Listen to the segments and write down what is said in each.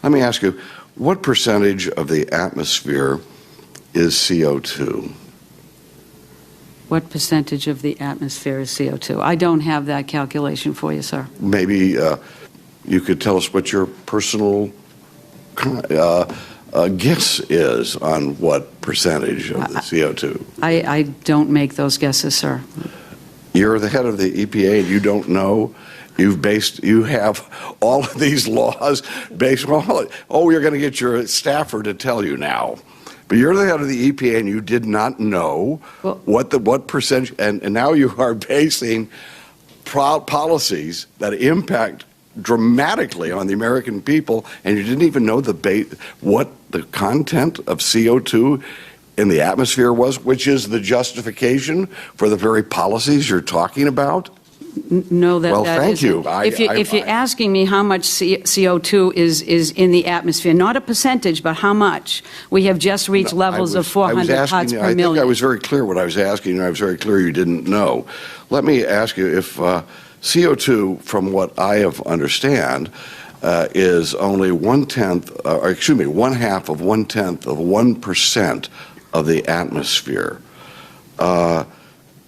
Let me ask you, what percentage of the atmosphere is CO2? What percentage of the atmosphere is CO2? I don't have that calculation for you, sir. Maybe you could tell us what your personal guess is on what percentage of the CO2. I don't make those guesses, sir. You're the head of the EPA and you don't know? You have all of these laws based on, oh, you're going to get your staffer to tell you now. But you're the head of the EPA and you did not know what percentage, and now you are basing policies that impact dramatically on the American people, and you didn't even know what the content of CO2 in the atmosphere was, which is the justification for the very policies you're talking about? No, well, thank you. If you're asking me how much CO2 is in the atmosphere, not a percentage, but how much, we have just reached levels of 400 parts per million. I think I was very clear what I was asking, and I was very clear you didn't know. Let me ask you, if CO2, from what I understand, is only one half of 1% of the atmosphere.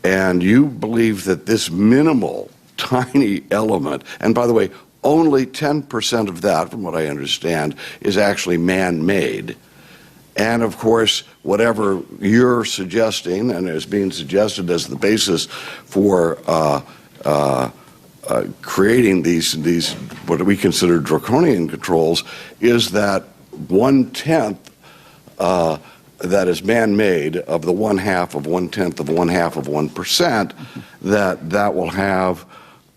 And you believe that this minimal, tiny element, and by the way, only 10% of that, from what I understand, is actually man-made. And of course, whatever you're suggesting and is being suggested as the basis for creating these what we consider draconian controls is that 1/10 that is man-made of the 1/2 of 1/10 of 1/2 of 1%, that will have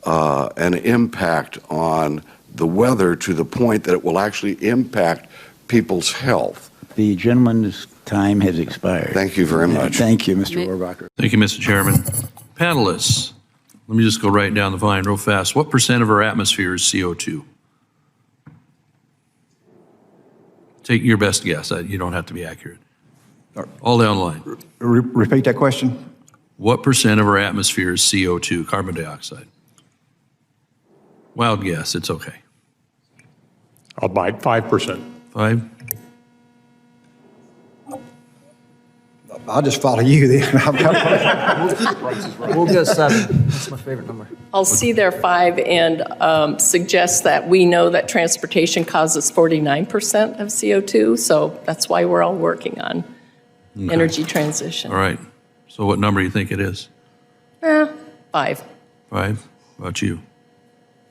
an impact on the weather to the point that it will actually impact people's health. The gentleman's time has expired. Thank you very much. Thank you, Mr. Rohrabacher. Thank you, Mr. Chairman. Panelists, let me just go right down the line real fast. What percent of our atmosphere is CO2? Take your best guess. You don't have to be accurate. All down the line. Repeat that question. What percent of our atmosphere is CO2, carbon dioxide? Wild guess, it's okay. I'll buy 5%. 5? I'll just follow you then. We'll go 7. That's my favorite number. I'll see their 5 and suggest that we know that transportation causes 49% of CO2, so that's why we're all working on energy transition. All right. So what number do you think it is? 5. 5? How about you?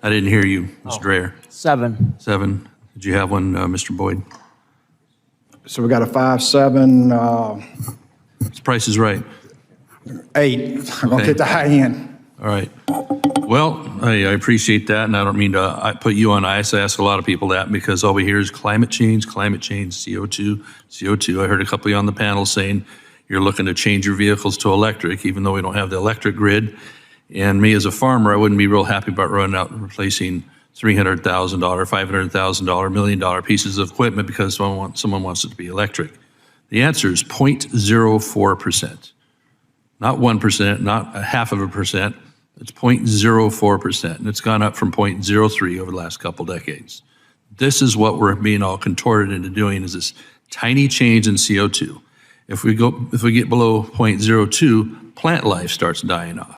I didn't hear you, Mr. Dreyer. 7. 7. Did you have one, Mr. Boyd? So we got a 5, 7, This Price is Right. 8. I'm going to get the high end. All right. Well, I appreciate that, and I don't mean to put you on ice. I ask a lot of people that because all we hear is climate change, CO2, CO2. I heard a couple of you on the panel saying you're looking to change your vehicles to electric, even though we don't have the electric grid. And me as a farmer, I wouldn't be real happy about running out and replacing $300,000, $500,000, $1 million pieces of equipment because someone wants it to be electric. The answer is 0.04%. Not 1%, not 0.5%. It's 0.04%, and it's gone up from 0.03 over the last couple decades. This is what we're being all contorted into doing, is this tiny change in CO2. If we get below 0.02, plant life starts dying off.